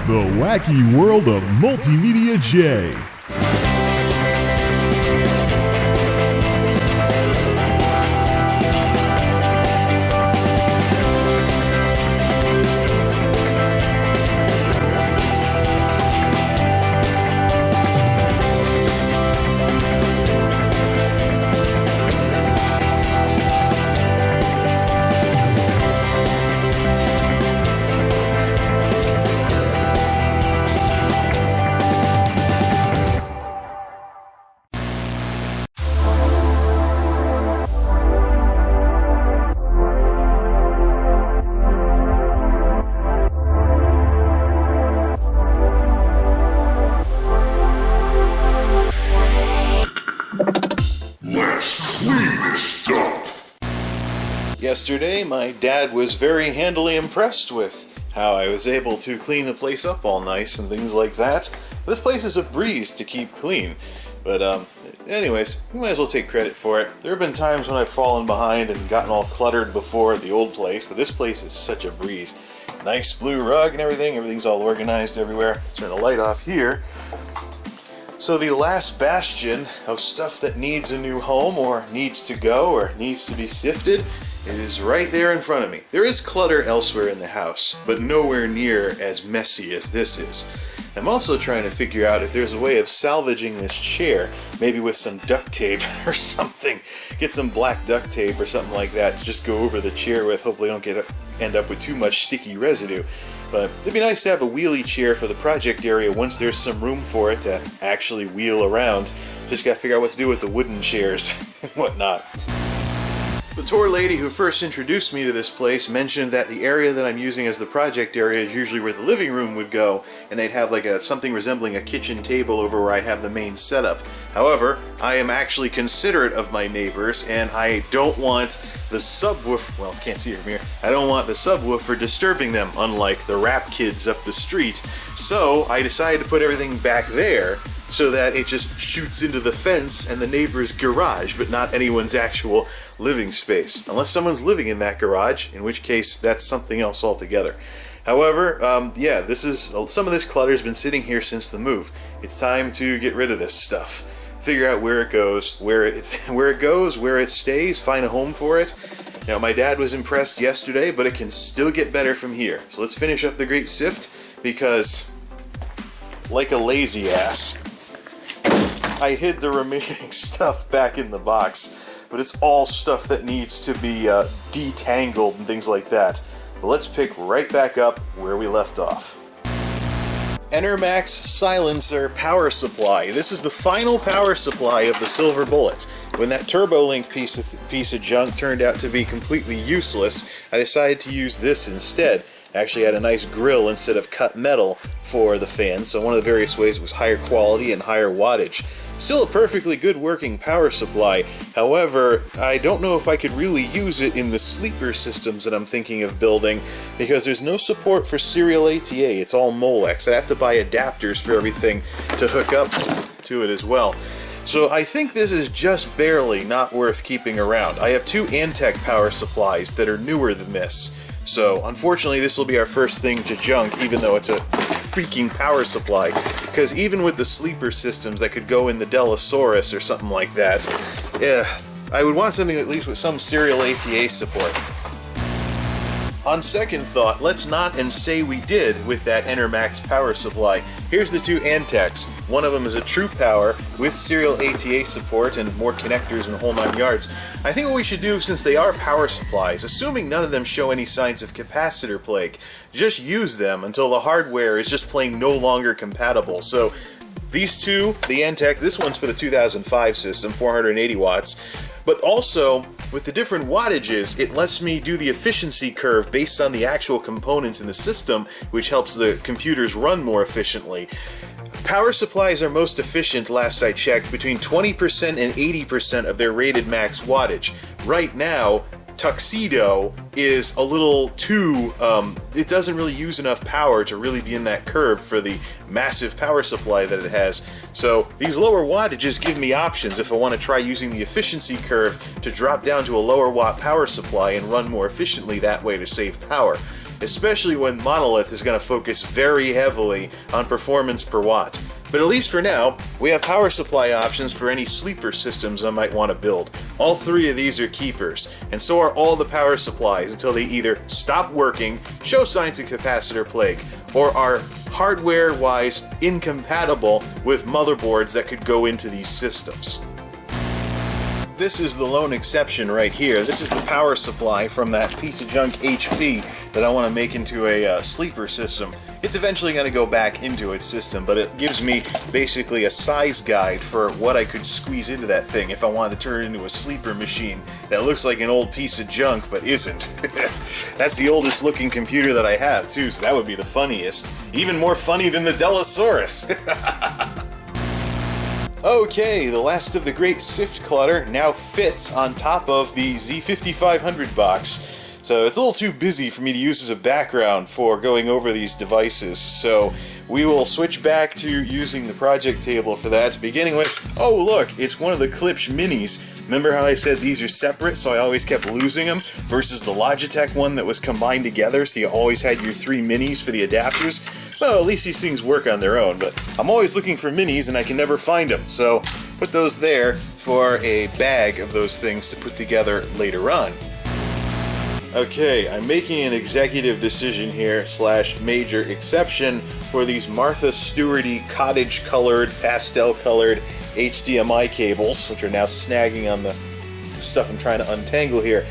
The wacky world of MultimediaJay. Yesterday, my dad was very handily impressed with how I was able to clean the place up all nice and things like that. This place is a breeze to keep clean. But anyways, you might as well take credit for it. There have been times when I've fallen behind and gotten all cluttered before at the old place, but this place is such a breeze. Nice blue rug and everything's all organized everywhere. Let's turn the light off here. So the last bastion of stuff that needs a new home or needs to go or needs to be sifted is right there in front of me. There is clutter elsewhere in the house, but nowhere near as messy as this is. I'm also trying to figure out if there's a way of salvaging this chair, maybe with some duct tape or something. Get some black duct tape or something like that to just go over the chair with. Hopefully I don't end up with too much sticky residue. But it'd be nice to have a wheelie chair for the project area once there's some room for it to actually wheel around. Just gotta figure out what to do with the wooden chairs and whatnot. The tour lady who first introduced me to this place mentioned that the area that I'm using as the project area is usually where the living room would go, and they'd have like something resembling a kitchen table over where I have the main setup. However, I am actually considerate of my neighbors, and I don't want the subwoofer, well, can't see it from here, I don't want the subwoofer disturbing them, unlike the rap kids up the street. So I decided to put everything back there, so that it just shoots into the fence and the neighbor's garage, but not anyone's actual living space. Unless someone's living in that garage, in which case that's something else altogether. However, yeah, some of this clutter's been sitting here since the move. It's time to get rid of this stuff. Figure out where it goes, where it stays, find a home for it. Now, my dad was impressed yesterday, but it can still get better from here. So let's finish up the Great Sift, because like a lazy ass, I hid the remaining stuff back in the box, but it's all stuff that needs to be detangled and things like that. But let's pick right back up where we left off. Enermax Silencer Power Supply. This is the final power supply of the Silver Bullet. When that TurboLink piece of junk turned out to be completely useless, I decided to use this instead. Actually had a nice grill instead of cut metal for the fan, so one of the various ways was higher quality and higher wattage. Still a perfectly good working power supply. However, I don't know if I could really use it in the sleeper systems that I'm thinking of building, because there's no support for serial ATA. It's all Molex. I'd have to buy adapters for everything to hook up to it as well. So I think this is just barely not worth keeping around. I have two Antec power supplies that are newer than this. So, unfortunately, this will be our first thing to junk, even though it's a freaking power supply. Because even with the sleeper systems that could go in the Delosaurus or something like that, I would want something at least with some serial ATA support. On second thought, let's not and say we did with that Enermax power supply. Here's the two Antecs. One of them is a True Power with serial ATA support and more connectors in the whole 9 yards. I think what we should do, since they are power supplies, assuming none of them show any signs of capacitor plague, just use them until the hardware is just plain no longer compatible. So these two, the Antecs, this one's for the 2005 system, 480 watts, but also with the different wattages, it lets me do the efficiency curve based on the actual components in the system, which helps the computers run more efficiently. Power supplies are most efficient, last I checked, between 20% and 80% of their rated max wattage. Right now, Tuxedo is a little too, it doesn't really use enough power to really be in that curve for the massive power supply that it has. So these lower wattages give me options if I want to try using the efficiency curve to drop down to a lower watt power supply and run more efficiently that way to save power. especially when Monolith is going to focus very heavily on performance per watt. But at least for now, we have power supply options for any sleeper systems I might want to build. All 3 of these are keepers, and so are all the power supplies until they either stop working, show signs of capacitor plague, or are hardware-wise incompatible with motherboards that could go into these systems. This is the lone exception right here. This is the power supply from that piece of junk HP that I want to make into a sleeper system. It's eventually going to go back into its system, but it gives me basically a size guide for what I could squeeze into that thing if I wanted to turn it into a sleeper machine that looks like an old piece of junk but isn't. That's the oldest looking computer that I have too, so that would be the funniest. Even more funny than the Delosaurus. Okay, the last of the great Sift clutter now fits on top of the Z5500 box. So it's a little too busy for me to use as a background for going over these devices. So we will switch back to using the project table for that, beginning with, oh look, it's one of the Klipsch minis. Remember how I said these are separate, so I always kept losing them, versus the Logitech one that was combined together, so you always had your 3 minis for the adapters? Well, at least these things work on their own, but I'm always looking for minis and I can never find them, so put those there for a bag of those things to put together later on. Okay, I'm making an executive decision here, / major exception, for these Martha Stewart-y cottage-colored, pastel-colored HDMI cables, which are now snagging on the stuff I'm trying to untangle here.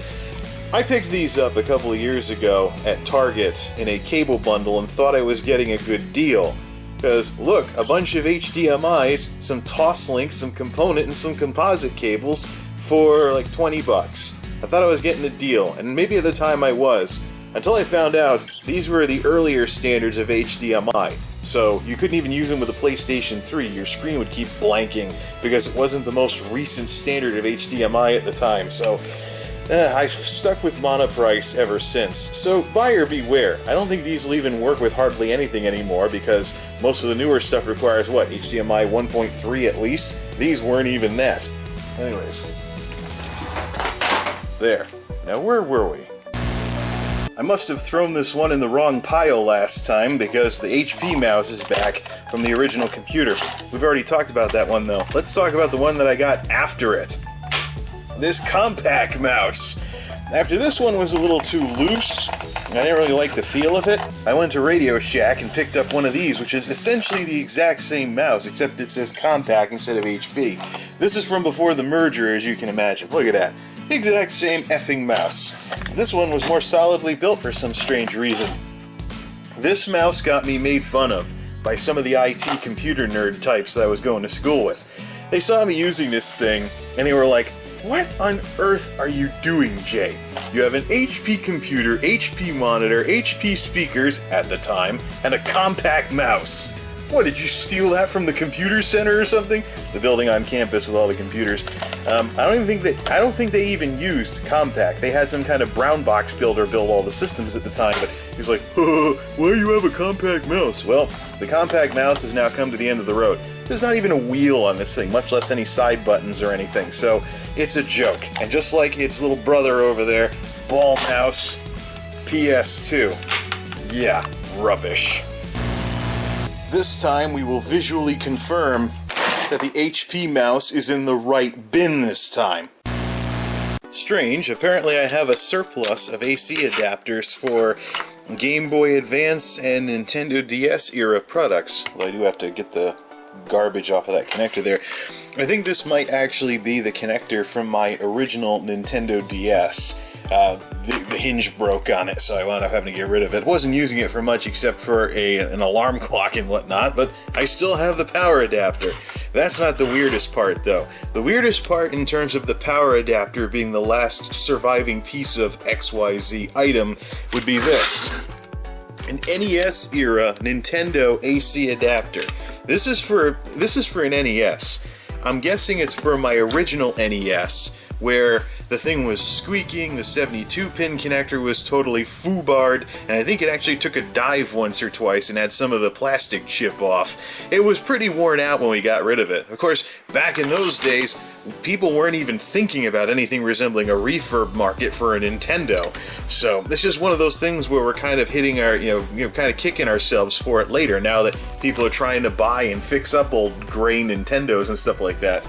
I picked these up a couple of years ago at Target in a cable bundle and thought I was getting a good deal. Because, look, a bunch of HDMIs, some toss links, some component, and some composite cables for like 20 bucks. I thought I was getting a deal, and maybe at the time I was, until I found out these were the earlier standards of HDMI. So you couldn't even use them with a PlayStation 3, your screen would keep blanking because it wasn't the most recent standard of HDMI at the time. So I've stuck with monoprice ever since. So buyer beware. I don't think these will even work with hardly anything anymore because most of the newer stuff requires what, HDMI 1.3 at least? These weren't even that. Anyways. There. Now where were we? I must have thrown this one in the wrong pile last time because the HP mouse is back from the original computer. We've already talked about that one though. Let's talk about the one that I got after it. This compact mouse. After this one was a little too loose, I didn't really like the feel of it, I went to Radio Shack and picked up one of these, which is essentially the exact same mouse, except it says compact instead of HP. This is from before the merger, as you can imagine. Look at that. Exact same effing mouse. This one was more solidly built for some strange reason. This mouse got me made fun of by some of the IT computer nerd types that I was going to school with. They saw me using this thing, and they were like, "What on earth are you doing, Jay? You have an HP computer, HP monitor, HP speakers, at the time, and a compact mouse. What, did you steal that from the computer center or something?" The building on campus with all the computers. I don't think they even used compact. They had some kind of brown box builder build all the systems at the time, but he was like, "Why do you have a compact mouse?" Well, the compact mouse has now come to the end of the road. There's not even a wheel on this thing, much less any side buttons or anything, so it's a joke. And just like its little brother over there, Ball Mouse PS2. Yeah, rubbish. This time we will visually confirm that the HP mouse is in the right bin this time. Strange, apparently I have a surplus of AC adapters for Game Boy Advance and Nintendo DS era products. Well, I do have to get the garbage off of that connector there. I think this might actually be the connector from my original Nintendo DS. The hinge broke on it, so I wound up having to get rid of it. Wasn't using it for much except for an alarm clock and whatnot, but I still have the power adapter. That's not the weirdest part, though. The weirdest part in terms of the power adapter being the last surviving piece of XYZ item would be this. An NES-era Nintendo AC adapter. This is for an NES. I'm guessing it's for my original NES, where the thing was squeaking, the 72-pin connector was totally foobarred, and I think it actually took a dive once or twice and had some of the plastic chip off. It was pretty worn out when we got rid of it. Of course, back in those days, people weren't even thinking about anything resembling a refurb market for a Nintendo. So it's just one of those things where we're kind of hitting our, kind of kicking ourselves for it later, now that people are trying to buy and fix up old gray Nintendos and stuff like that.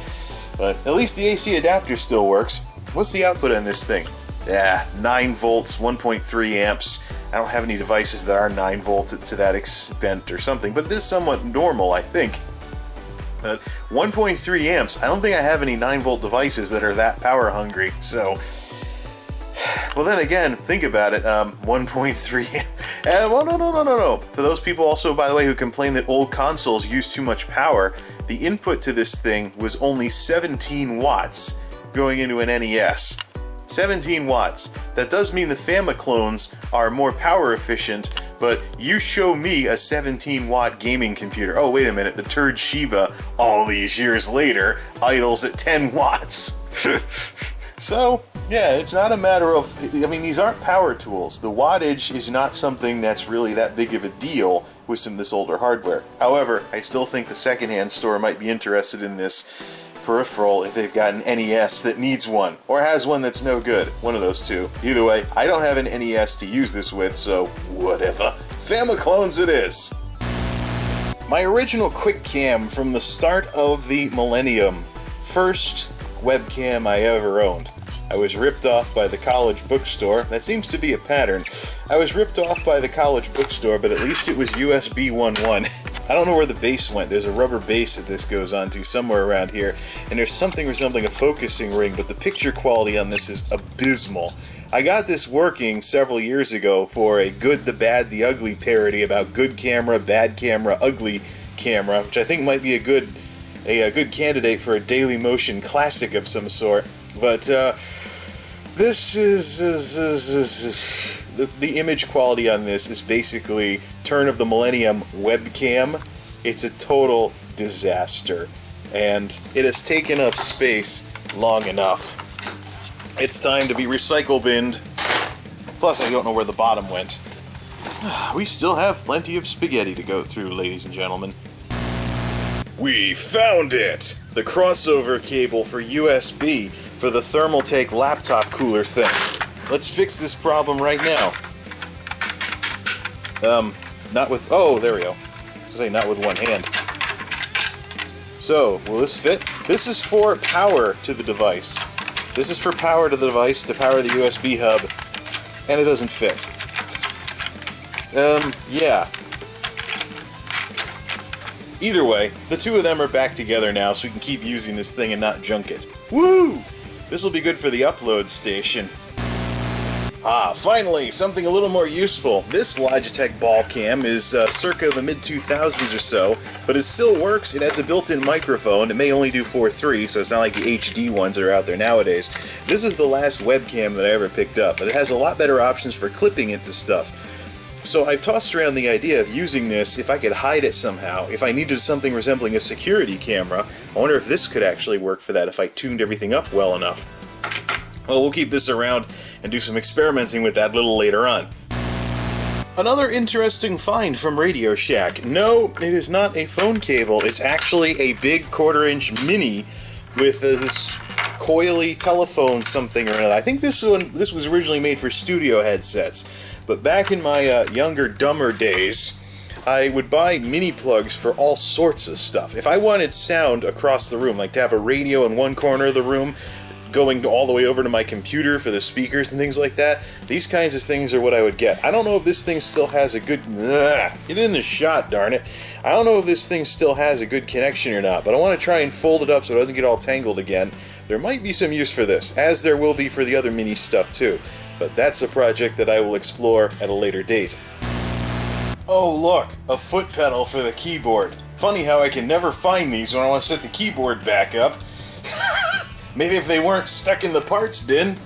But at least the AC adapter still works. What's the output on this thing? 9 volts, 1.3 amps. I don't have any devices that are 9 volts to that extent or something, but it is somewhat normal, I think. 1.3 amps, I don't think I have any 9 volt devices that are that power hungry, so... Well, then again, think about it, 1.3... well, no. For those people also, by the way, who complain that old consoles use too much power, the input to this thing was only 17 watts going into an NES. 17 watts. That does mean the Famiclones are more power efficient, but you show me a 17 watt gaming computer. Oh, wait a minute, the turd Shiba, all these years later, idles at 10 watts. So, yeah, it's not a matter of, these aren't power tools. The wattage is not something that's really that big of a deal with some of this older hardware. However, I still think the secondhand store might be interested in this peripheral if they've got an NES that needs one, or has one that's no good. One of those two. Either way, I don't have an NES to use this with, so whatever. Famiclones it is! My original quick cam from the start of the millennium. First webcam I ever owned. I was ripped off by the college bookstore. That seems to be a pattern. I was ripped off by the college bookstore, but at least it was USB 1.1. I don't know where the base went. There's a rubber base that this goes onto somewhere around here, and there's something resembling a focusing ring, but the picture quality on this is abysmal. I got this working several years ago for a Good, the Bad, the Ugly parody about good camera, bad camera, ugly camera, which I think might be a good candidate for a Daily Motion classic of some sort. But this is the image quality on this is basically turn of the millennium webcam. It's a total disaster, and it has taken up space long enough. It's time to be recycle binned. Plus, I don't know where the bottom went. We still have plenty of spaghetti to go through, ladies and gentlemen. We found it! The crossover cable for USB for the Thermaltake laptop cooler thing. Let's fix this problem right now. Not with... Oh, there we go. I was gonna say not with one hand. So, will this fit? This is for power to the device. This is for power to the device to power the USB hub, and it doesn't fit. Yeah. Either way, the two of them are back together now, so we can keep using this thing and not junk it. Woo! This will be good for the upload station. Ah, finally, something a little more useful. This Logitech ball cam is circa the mid-2000s or so, but it still works. It has a built-in microphone. It may only do 4.3, so it's not like the HD ones that are out there nowadays. This is the last webcam that I ever picked up, but it has a lot better options for clipping into stuff. So I've tossed around the idea of using this if I could hide it somehow. If I needed something resembling a security camera, I wonder if this could actually work for that if I tuned everything up well enough. Well, we'll keep this around and do some experimenting with that a little later on. Another interesting find from Radio Shack. No, it is not a phone cable. It's actually a big 1/4-inch mini with this coily telephone something or another. I think this was originally made for studio headsets, but back in my younger, dumber days, I would buy mini plugs for all sorts of stuff. If I wanted sound across the room, like to have a radio in one corner of the room, going all the way over to my computer for the speakers and things like that, these kinds of things are what I would get. I don't know if this thing still has a good... Get in the shot, darn it. I don't know if this thing still has a good connection or not, but I want to try and fold it up so it doesn't get all tangled again. There might be some use for this, as there will be for the other mini stuff too, but that's a project that I will explore at a later date. Oh look, a foot pedal for the keyboard. Funny how I can never find these when I want to set the keyboard back up. Maybe if they weren't stuck in the parts bin.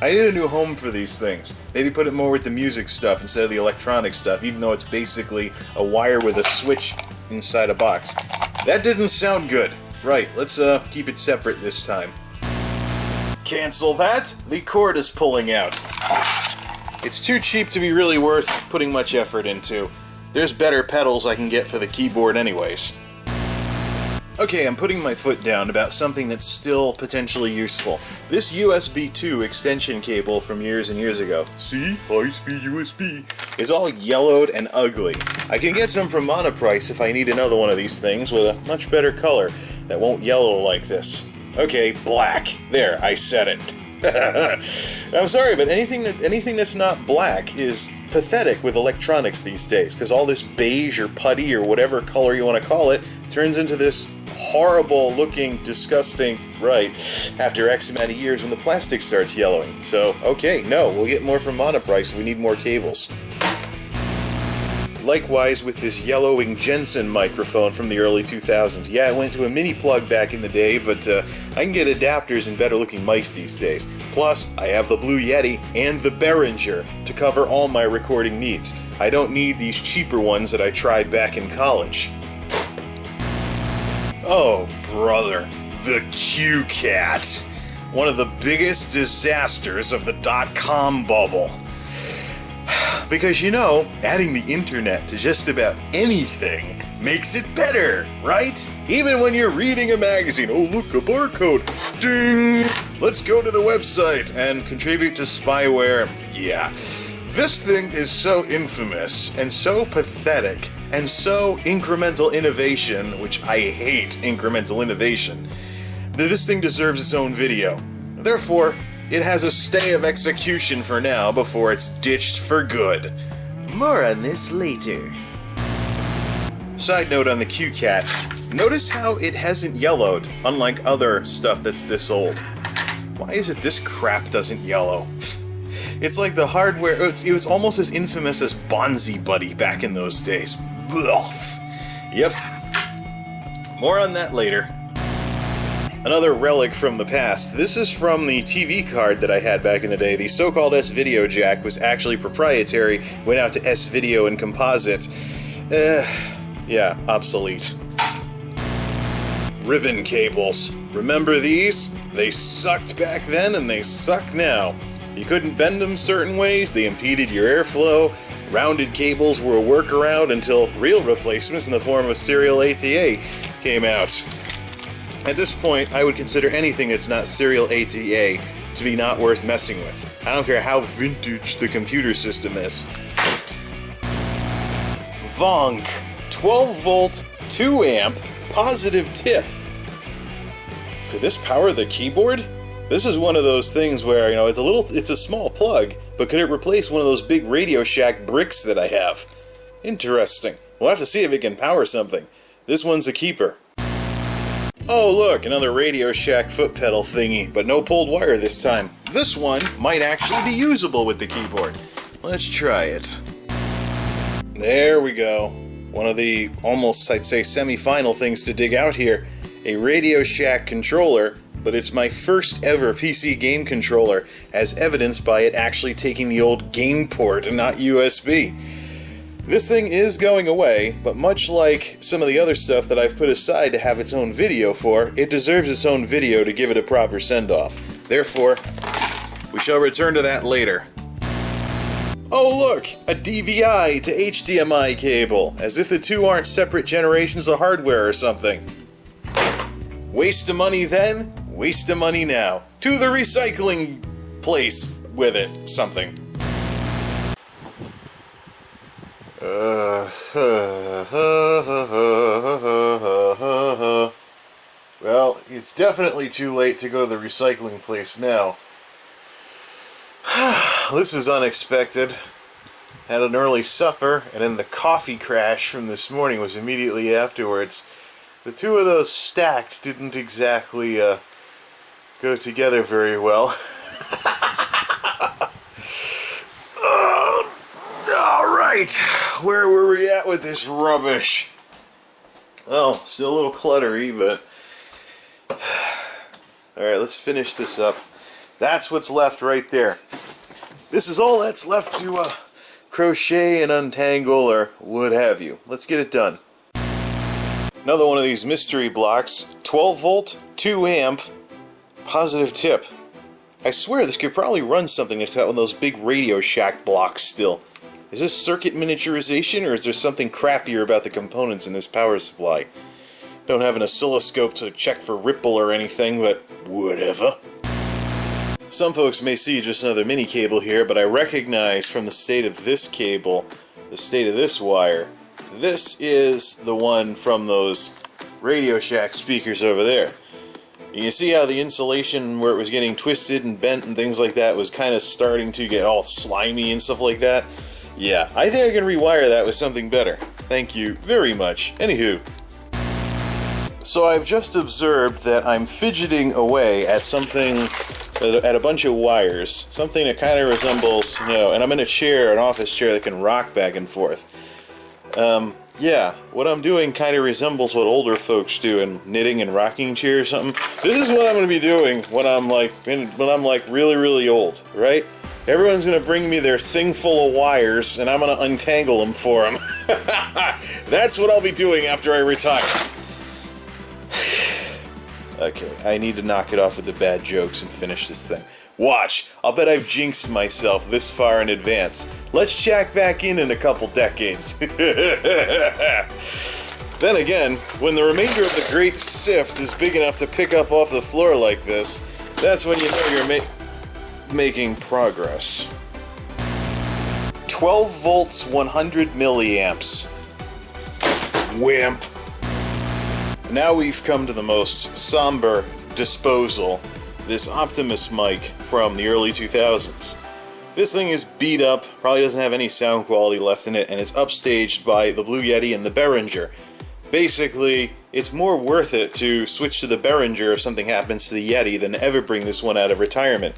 I need a new home for these things. Maybe put it more with the music stuff instead of the electronic stuff, even though it's basically a wire with a switch inside a box. That didn't sound good. Right, let's keep it separate this time. Cancel that! The cord is pulling out. It's too cheap to be really worth putting much effort into. There's better pedals I can get for the keyboard anyways. Okay, I'm putting my foot down about something that's still potentially useful. This USB 2 extension cable from years and years ago, see? High-speed USB, is all yellowed and ugly. I can get some from Monoprice if I need another one of these things with a much better color that won't yellow like this. Okay, black. There, I said it. I'm sorry, but anything that's not black is pathetic with electronics these days, because all this beige or putty or whatever color you want to call it turns into this horrible looking, disgusting, right, after X amount of years when the plastic starts yellowing. So, okay, no, we'll get more from Monoprice, we need more cables. Likewise with this yellowing Jensen microphone from the early 2000s. Yeah, I went to a mini plug back in the day, but I can get adapters and better looking mics these days. Plus, I have the Blue Yeti and the Behringer to cover all my recording needs. I don't need these cheaper ones that I tried back in college. Oh, brother, the QCat. One of the biggest disasters of the dot-com bubble. Because, you know, adding the internet to just about anything makes it better, right? Even when you're reading a magazine. Oh, look, a barcode. Ding! Let's go to the website and contribute to spyware. Yeah. This thing is so infamous and so pathetic and so incremental innovation, which I hate incremental innovation, that this thing deserves its own video. Therefore, it has a stay of execution for now before it's ditched for good. More on this later. Side note on the QCat, notice how it hasn't yellowed, unlike other stuff that's this old. Why is it this crap doesn't yellow? It's like the hardware, it was almost as infamous as Bonzi Buddy back in those days. Ugh. Yep. More on that later. Another relic from the past. This is from the TV card that I had back in the day. The so-called S-Video jack was actually proprietary, went out to S-Video and Composite. Yeah, obsolete. Ribbon cables. Remember these? They sucked back then and they suck now. You couldn't bend them certain ways, they impeded your airflow. Rounded cables were a workaround until real replacements in the form of serial ATA came out. At this point, I would consider anything that's not serial ATA to be not worth messing with. I don't care how vintage the computer system is. Vonk. 12 volt, 2 amp, positive tip. Could this power the keyboard? This is one of those things where, you know, it's a small plug, but could it replace one of those big Radio Shack bricks that I have? Interesting. We'll have to see if it can power something. This one's a keeper. Oh look, another Radio Shack foot pedal thingy, but no pulled wire this time. This one might actually be usable with the keyboard. Let's try it. There we go. One of the almost, I'd say, semi-final things to dig out here. A Radio Shack controller, but it's my first ever PC game controller, as evidenced by it actually taking the old game port and not USB. This thing is going away, but much like some of the other stuff that I've put aside to have its own video for, it deserves its own video to give it a proper send-off. Therefore, we shall return to that later. Oh look! A DVI to HDMI cable, as if the two aren't separate generations of hardware or something. Waste of money then, waste of money now. To the recycling place with it, something. Well, it's definitely too late to go to the recycling place now. This is unexpected. Had an early supper, and then the coffee crash from this morning was immediately afterwards. The two of those stacked didn't exactly go together very well. Alright, where were we at with this rubbish? Oh, still a little cluttery, but... Alright, let's finish this up. That's what's left right there. This is all that's left to crochet and untangle or what have you. Let's get it done. Another one of these mystery blocks. 12 volt, 2 amp, positive tip. I swear this could probably run something that's got one of those big Radio Shack blocks still. Is this circuit miniaturization, or is there something crappier about the components in this power supply? Don't have an oscilloscope to check for ripple or anything, but whatever. Some folks may see just another mini cable here, but I recognize from the state of this cable, the state of this wire, this is the one from those Radio Shack speakers over there. You can see how the insulation where it was getting twisted and bent and things like that was kind of starting to get all slimy and stuff like that. Yeah, I think I can rewire that with something better. Thank you very much. Anywho. So I've just observed that I'm fidgeting away at something, at a bunch of wires. Something that kind of resembles, and I'm in a chair, an office chair that can rock back and forth. Yeah, what I'm doing kind of resembles what older folks do in knitting and rocking chair or something. This is what I'm going to be doing when I'm like really, really old, right? Everyone's going to bring me their thing full of wires, and I'm going to untangle them for them. That's what I'll be doing after I retire. Okay, I need to knock it off with the bad jokes and finish this thing. Watch, I'll bet I've jinxed myself this far in advance. Let's check back in a couple decades. Then again, when the remainder of the great Sift is big enough to pick up off the floor like this, that's when you know you're making progress. 12 volts, 100 milliamps. Wimp. Now we've come to the most somber disposal, this Optimus mic from the early 2000s. This thing is beat up, probably doesn't have any sound quality left in it, and it's upstaged by the Blue Yeti and the Behringer. Basically, it's more worth it to switch to the Behringer if something happens to the Yeti than to ever bring this one out of retirement.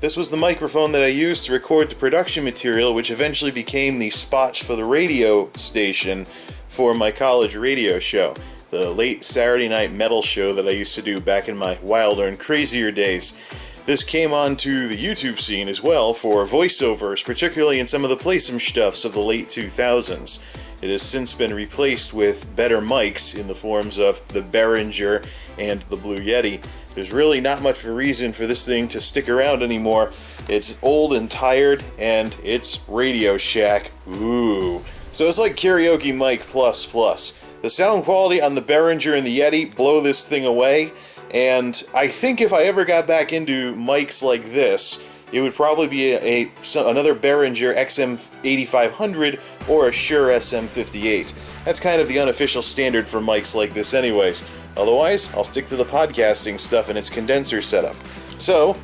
This was the microphone that I used to record the production material, which eventually became the spots for the radio station for my college radio show. The late Saturday night metal show that I used to do back in my wilder and crazier days. This came onto the YouTube scene as well for voiceovers, particularly in some of the playsome stuffs of the late 2000s. It has since been replaced with better mics in the forms of the Behringer and the Blue Yeti. There's really not much of a reason for this thing to stick around anymore. It's old and tired, and it's Radio Shack. Ooh. So it's like Karaoke Mic plus plus. The sound quality on the Behringer and the Yeti blow this thing away, and I think if I ever got back into mics like this, it would probably be another Behringer XM8500 or a Shure SM58. That's kind of the unofficial standard for mics like this anyways. Otherwise, I'll stick to the podcasting stuff and its condenser setup. So,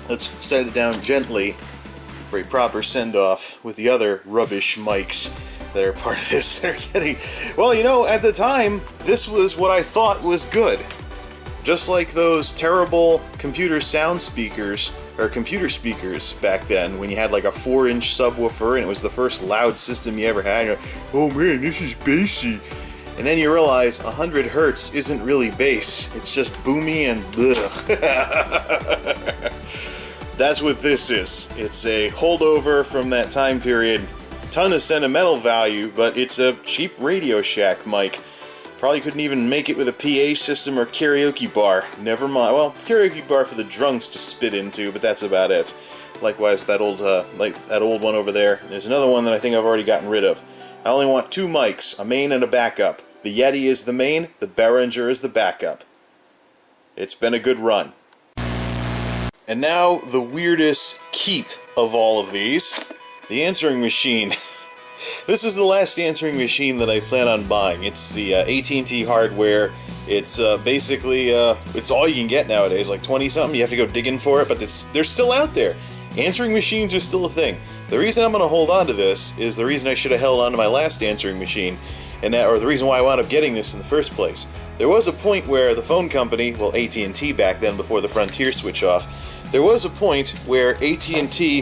let's set it down gently for a proper send-off with the other rubbish mics that are part of this. They're getting... Well, at the time, this was what I thought was good. Just like those terrible computer sound speakers, or computer speakers back then, when you had like a 4-inch subwoofer and it was the first loud system you ever had. You're like, oh man, this is bassy. And then you realize 100 hertz isn't really bass. It's just boomy and blech. That's what this is. It's a holdover from that time period. Ton of sentimental value, but it's a cheap Radio Shack mic. Probably couldn't even make it with a PA system or karaoke bar. Never mind. Well, karaoke bar for the drunks to spit into, but that's about it. Likewise with that old one over there. There's another one that I think I've already gotten rid of. I only want 2 mics, a main and a backup. The Yeti is the main, the Behringer is the backup. It's been a good run. And now, the weirdest keep of all of these, the answering machine. This is the last answering machine that I plan on buying. It's the AT&T hardware. It's basically, it's all you can get nowadays, like 20-something. You have to go digging for it, but they're still out there. Answering machines are still a thing. The reason I'm going to hold on to this is the reason I should have held on to my last answering machine, or the reason why I wound up getting this in the first place. There was a point where the phone company, well, AT&T back then before the Frontier switch off, there was a point where AT&T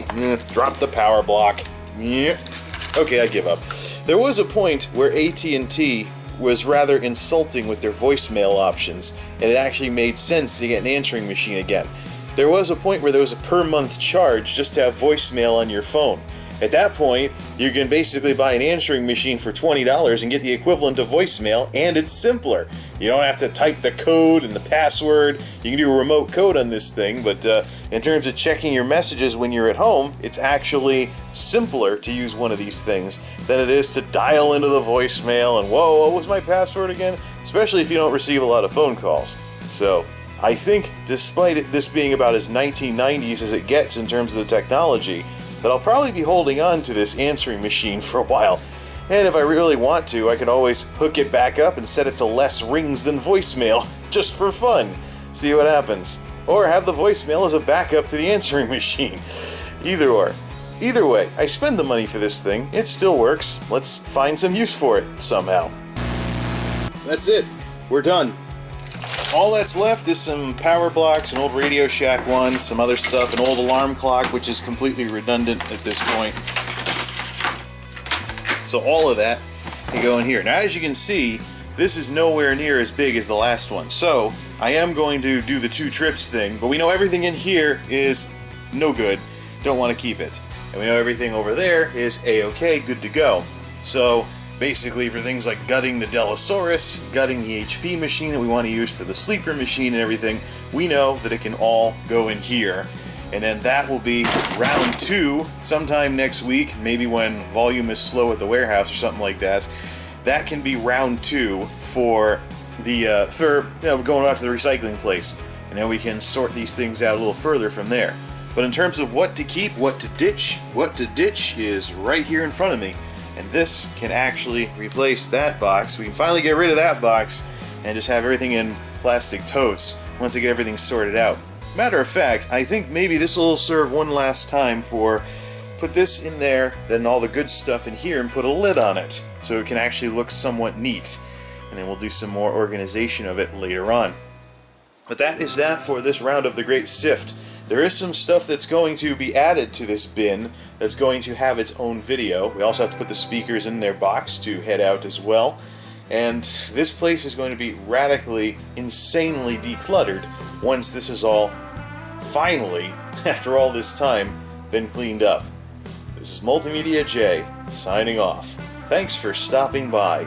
dropped the power block. Okay, I give up. There was a point where AT&T was rather insulting with their voicemail options, and it actually made sense to get an answering machine again. There was a point where there was a per-month charge just to have voicemail on your phone, At that point, you can basically buy an answering machine for $20 and get the equivalent of voicemail, and it's simpler. You don't have to type the code and the password. You can do a remote code on this thing, but in terms of checking your messages when you're at home, it's actually simpler to use one of these things than it is to dial into the voicemail and, whoa, what was my password again? Especially if you don't receive a lot of phone calls. So, I think, despite this being about as 1990s as it gets in terms of the technology, that I'll probably be holding on to this answering machine for a while. And if I really want to, I can always hook it back up and set it to less rings than voicemail, just for fun. See what happens. Or have the voicemail as a backup to the answering machine. Either or. Either way, I spend the money for this thing. It still works. Let's find some use for it, somehow. That's it. We're done. All that's left is some power blocks, an old Radio Shack one, some other stuff, an old alarm clock, which is completely redundant at this point. So all of that can go in here. Now, as you can see, this is nowhere near as big as the last one. So I am going to do the 2 trips thing, but we know everything in here is no good. Don't want to keep it. And we know everything over there is A-OK, good to go. So basically, for things like gutting the Delosaurus, gutting the HP machine that we want to use for the sleeper machine and everything, we know that it can all go in here. And then that will be round 2 sometime next week, maybe when volume is slow at the warehouse or something like that. That can be round 2 for the going out to the recycling place. And then we can sort these things out a little further from there. But in terms of what to keep, what to ditch is right here in front of me. And this can actually replace that box. We can finally get rid of that box and just have everything in plastic totes once I get everything sorted out. Matter of fact, I think maybe this will serve one last time for put this in there, then all the good stuff in here, and put a lid on it so it can actually look somewhat neat. And then we'll do some more organization of it later on. But that is that for this round of the Great Sift. There is some stuff that's going to be added to this bin that's going to have its own video. We also have to put the speakers in their box to head out as well. And this place is going to be radically, insanely decluttered once this is all finally, after all this time, been cleaned up. This is MultimediaJay signing off. Thanks for stopping by.